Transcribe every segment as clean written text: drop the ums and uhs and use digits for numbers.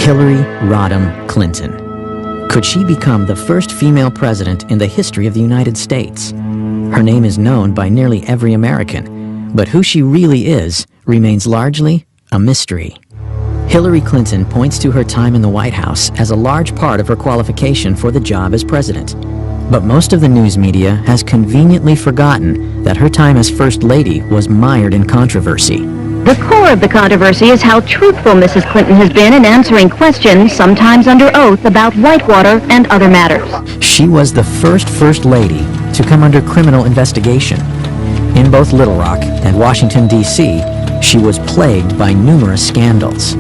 Hillary Rodham Clinton. Could she become the first female president in the history of the United States? Her name is known by nearly every American, but who she really is remains largely a mystery. Hillary Clinton points to her time in the White House as a large part of her qualification for the job as president. But most of the news media has conveniently forgotten that her time as First Lady was mired in controversy. The core of the controversy is how truthful Mrs. Clinton has been in answering questions, sometimes under oath, about Whitewater and other matters. She was the First Lady to come under criminal investigation. In both Little Rock and Washington, D.C., she was plagued by numerous scandals.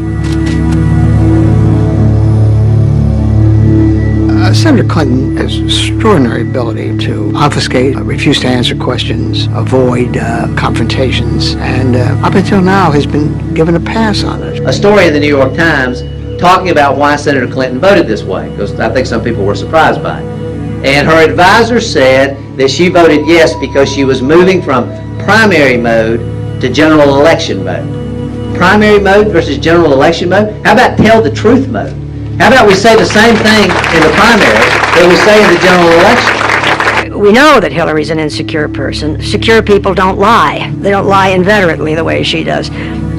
Senator Clinton has extraordinary ability to obfuscate, refuse to answer questions, avoid confrontations, and up until now has been given a pass on it. A story in the New York Times talking about why Senator Clinton voted this way, because I think some people were surprised by it. And her advisor said that she voted yes because she was moving from primary mode to general election mode. Primary mode versus general election mode? How about tell the truth mode? How about we say the same thing in the primary that we say in the general election? We know that Hillary's an insecure person. Secure people don't lie. They don't lie inveterately the way she does.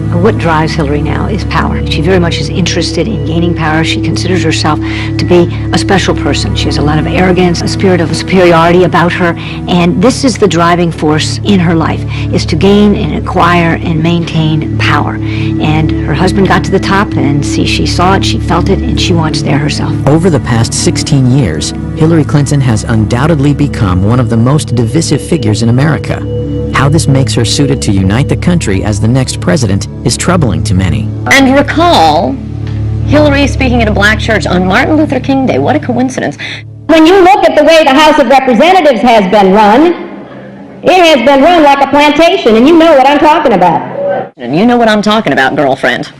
What drives Hillary now is power. She very much is interested in gaining power. She considers herself to be a special person. She has a lot of arrogance, a spirit of superiority about her, and this is the driving force in her life, is to gain and acquire and maintain power. And her husband got to the top, and she saw it, she felt it, and she wants there herself. Over the past 16 years, Hillary Clinton has undoubtedly become one of the most divisive figures in America. How this makes her suited to unite the country as the next president is troubling to many. And recall Hillary speaking at a black church on Martin Luther King Day. What a coincidence. When you look at the way the House of Representatives has been run, it has been run like a plantation, and you know what I'm talking about. And you know what I'm talking about, girlfriend.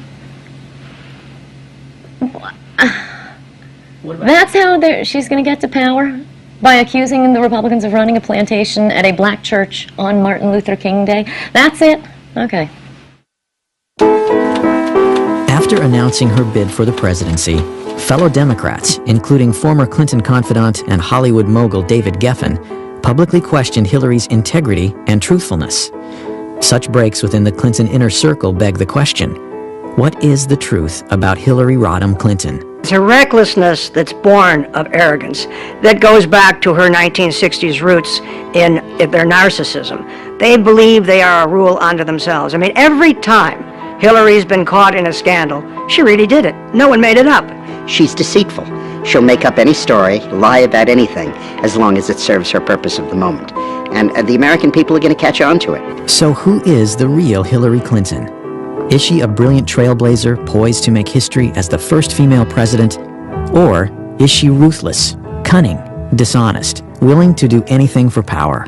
That's how she's going to get to power? By accusing the Republicans of running a plantation at a black church on Martin Luther King Day? That's it? Okay. After announcing her bid for the presidency, fellow Democrats, including former Clinton confidant and Hollywood mogul David Geffen, publicly questioned Hillary's integrity and truthfulness. Such breaks within the Clinton inner circle beg the question: what is the truth about Hillary Rodham Clinton? It's a recklessness that's born of arrogance that goes back to her 1960s roots in their narcissism. They believe they are a rule unto themselves. I mean, every time Hillary's been caught in a scandal, she really did it. No one made it up. She's deceitful. She'll make up any story, lie about anything, as long as it serves her purpose of the moment. And the American people are going to catch on to it. So who is the real Hillary Clinton? Is she a brilliant trailblazer poised to make history as the first female president? Or is she ruthless, cunning, dishonest, willing to do anything for power?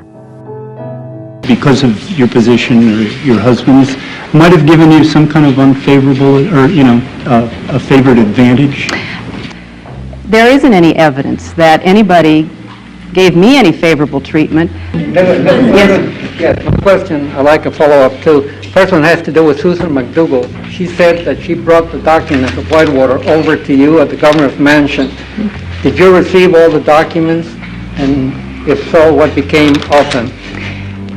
Because of your position or your husband's, might have given you some kind of unfavorable or, a favored advantage? There isn't any evidence that anybody gave me any favorable treatment. Yes, one question I'd like to follow up to. First one has to do with Susan McDougal. She said that she brought the documents of Whitewater over to you at the governor's mansion. Did you receive all the documents? And if so, what became of them?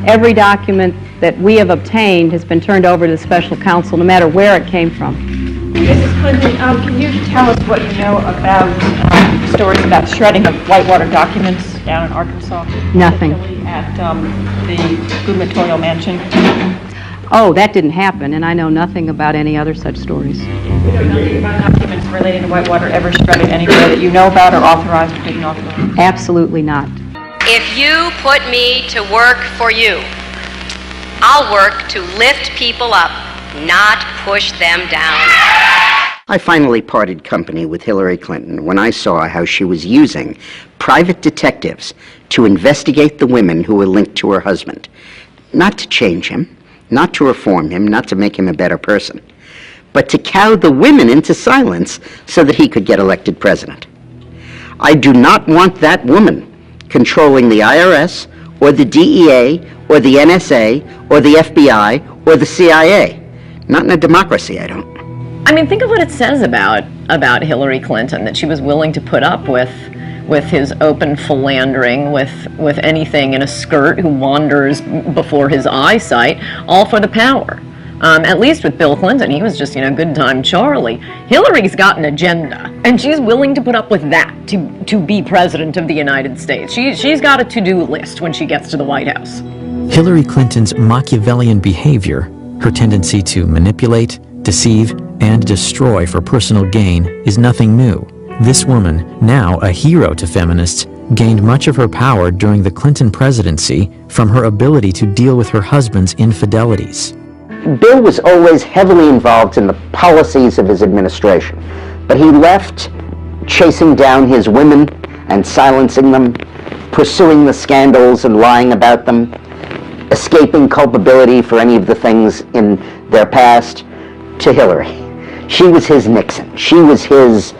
Every document that we have obtained has been turned over to the special counsel, no matter where it came from. Mrs. Clinton, can you tell us what you know about stories about shredding of Whitewater documents down in Arkansas? Nothing. At the gubernatorial mansion? Oh, that didn't happen, and I know nothing about any other such stories. You know nothing about documents relating to Whitewater ever shredded anywhere that you know about or authorized or didn't authorize? Absolutely not. If you put me to work for you, I'll work to lift people up, not push them down. I finally parted company with Hillary Clinton when I saw how she was using private detectives to investigate the women who were linked to her husband. Not to change him, not to reform him, not to make him a better person, but to cow the women into silence so that he could get elected president. I do not want that woman controlling the IRS or the DEA or the NSA or the FBI or the CIA. Not in a democracy, I don't. I mean, think of what it says about Hillary Clinton, that she was willing to put up with his open philandering, with anything in a skirt who wanders before his eyesight, all for the power. At least with Bill Clinton, he was just, good time Charlie. Hillary's got an agenda, and she's willing to put up with that to be president of the United States. She's got a to-do list when she gets to the White House. Hillary Clinton's Machiavellian behavior, her tendency to manipulate, deceive, and destroy for personal gain, is nothing new. This woman, now a hero to feminists, gained much of her power during the Clinton presidency from her ability to deal with her husband's infidelities. Bill was always heavily involved in the policies of his administration, but he left chasing down his women and silencing them, pursuing the scandals and lying about them, escaping culpability for any of the things in their past, to Hillary. She was his Nixon. She was his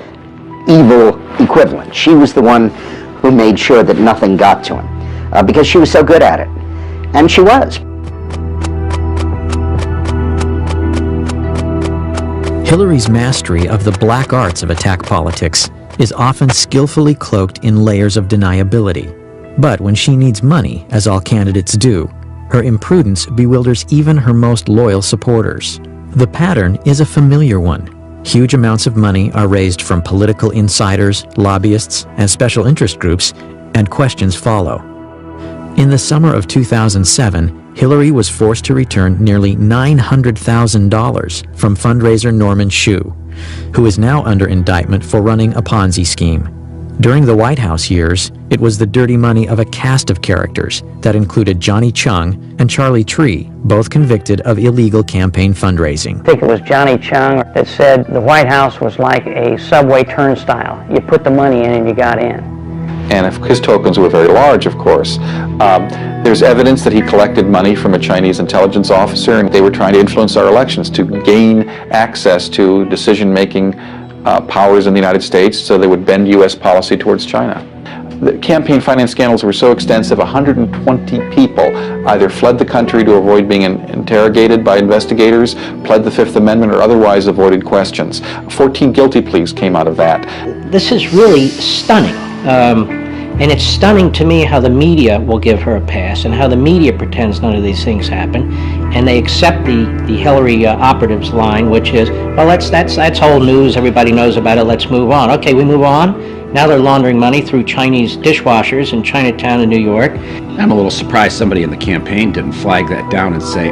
evil equivalent. She was the one who made sure that nothing got to him, because she was so good at it. And she was. Hillary's mastery of the black arts of attack politics is often skillfully cloaked in layers of deniability. But when she needs money, as all candidates do, her imprudence bewilders even her most loyal supporters. The pattern is a familiar one. Huge amounts of money are raised from political insiders, lobbyists, and special interest groups, and questions follow. In the summer of 2007, Hillary was forced to return nearly $900,000 from fundraiser Norman Shue, who is now under indictment for running a Ponzi scheme. During the White House years, it was the dirty money of a cast of characters that included Johnny Chung and Charlie Tree, both convicted of illegal campaign fundraising. I think it was Johnny Chung that said the White House was like a subway turnstile. You put the money in and you got in. And if his tokens were very large, of course. There's evidence that he collected money from a Chinese intelligence officer, and they were trying to influence our elections to gain access to decision-making powers in the United States so they would bend U.S. policy towards China. The campaign finance scandals were so extensive, 120 people either fled the country to avoid being interrogated by investigators, pled the Fifth Amendment, or otherwise avoided questions. 14 guilty pleas came out of that. This is really stunning. And it's stunning to me how the media will give her a pass and how the media pretends none of these things happen, and they accept the Hillary operatives line, which is, well, that's old news, everybody knows about it, let's move on. Okay, we move on. Now they're laundering money through Chinese dishwashers in Chinatown in New York. I'm a little surprised somebody in the campaign didn't flag that down and say,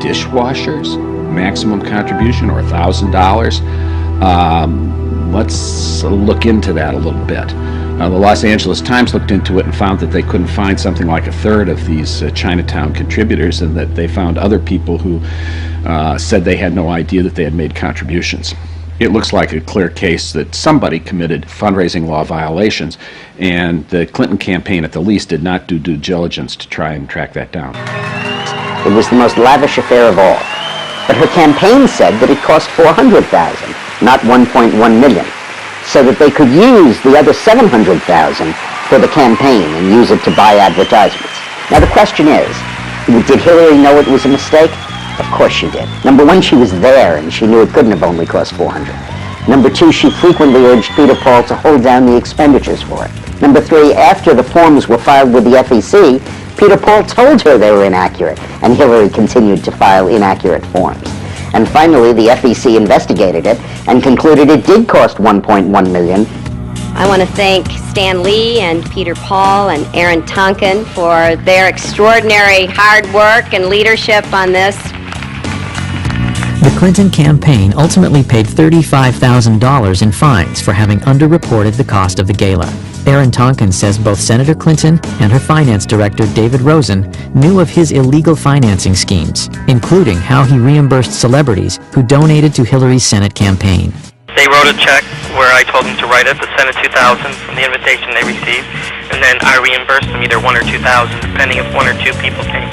dishwashers, maximum contribution, or $1,000. Let's look into that a little bit. The Los Angeles Times looked into it and found that they couldn't find something like a third of these Chinatown contributors, and that they found other people who said they had no idea that they had made contributions. It looks like a clear case that somebody committed fundraising law violations, and the Clinton campaign at the least did not do due diligence to try and track that down. It was the most lavish affair of all. But her campaign said that it cost $400,000, not $1.1 million. So that they could use the other $700,000 for the campaign and use it to buy advertisements. Now the question is, did Hillary know it was a mistake? Of course she did. Number one, she was there and she knew it couldn't have only cost $400. Number two, she frequently urged Peter Paul to hold down the expenditures for it. Number three, after the forms were filed with the FEC, Peter Paul told her they were inaccurate, and Hillary continued to file inaccurate forms. And finally, the FEC investigated it and concluded it did cost $1.1 million. I want to thank Stan Lee and Peter Paul and Aaron Tonkin for their extraordinary hard work and leadership on this. The Clinton campaign ultimately paid $35,000 in fines for having underreported the cost of the gala. Aaron Tonkin says both Senator Clinton and her finance director, David Rosen, knew of his illegal financing schemes, including how he reimbursed celebrities who donated to Hillary's Senate campaign. They wrote a check where I told them to write it, the Senate 2000 from the invitation they received, and then I reimbursed them either 1 or 2,000, depending if 1 or 2 people came.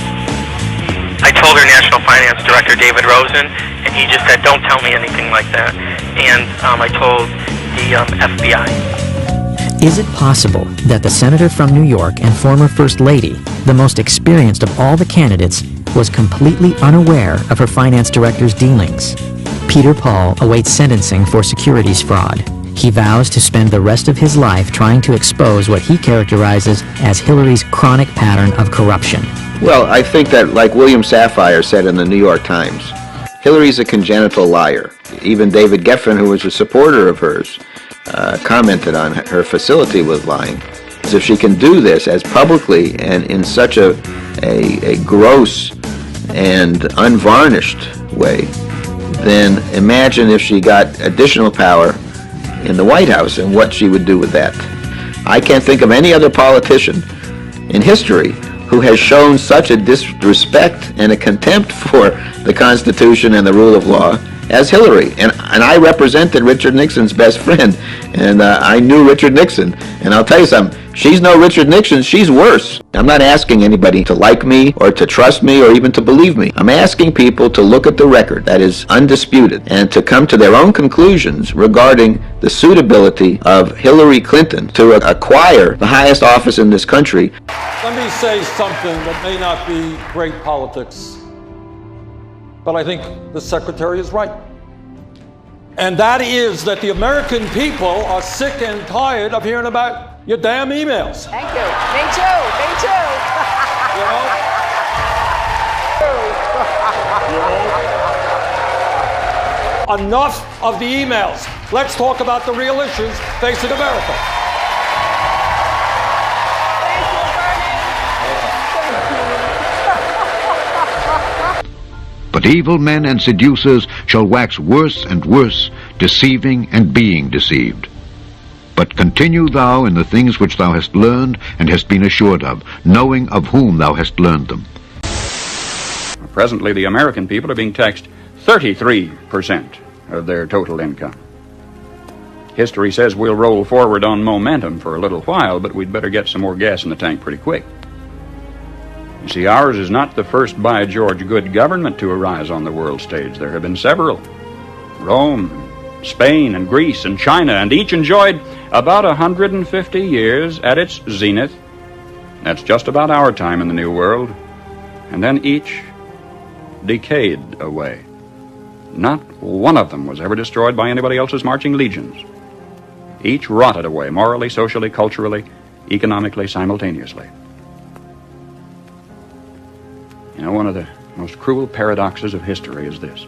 I told our national finance director, David Rosen, and he just said, don't tell me anything like that. And I told the FBI. Is it possible that the senator from New York and former First Lady, the most experienced of all the candidates, was completely unaware of her finance director's dealings? Peter Paul awaits sentencing for securities fraud. He vows to spend the rest of his life trying to expose what he characterizes as Hillary's chronic pattern of corruption. Well, I think that, like William Safire said in the New York Times, Hillary's a congenital liar. Even David Geffen, who was a supporter of hers, commented on her facility with lying. So if she can do this as publicly and in such a gross and unvarnished way, then imagine if she got additional power in the White House and what she would do with that. I can't think of any other politician in history who has shown such a disrespect and a contempt for the Constitution and the rule of law as Hillary. And I represented Richard Nixon's best friend, and I knew Richard Nixon. And I'll tell you something, she's no Richard Nixon, she's worse. I'm not asking anybody to like me or to trust me or even to believe me. I'm asking people to look at the record that is undisputed and to come to their own conclusions regarding the suitability of Hillary Clinton to acquire the highest office in this country. Let me say something that may not be great politics, but I think the Secretary is right. And that is that the American people are sick and tired of hearing about your damn emails. Thank you. Me too. Me too. Enough of the emails. Let's talk about the real issues facing America. But evil men and seducers shall wax worse and worse, deceiving and being deceived. But continue thou in the things which thou hast learned and hast been assured of, knowing of whom thou hast learned them. Presently, the American people are being taxed 33% of their total income. History says we'll roll forward on momentum for a little while, but we'd better get some more gas in the tank pretty quick. You see, ours is not the first by George good government to arise on the world stage. There have been several. Rome, Spain, and Greece, and China, and each enjoyed about 150 years at its zenith. That's just about our time in the New World. And then each decayed away. Not one of them was ever destroyed by anybody else's marching legions. Each rotted away, morally, socially, culturally, economically, simultaneously. You know, one of the most cruel paradoxes of history is this.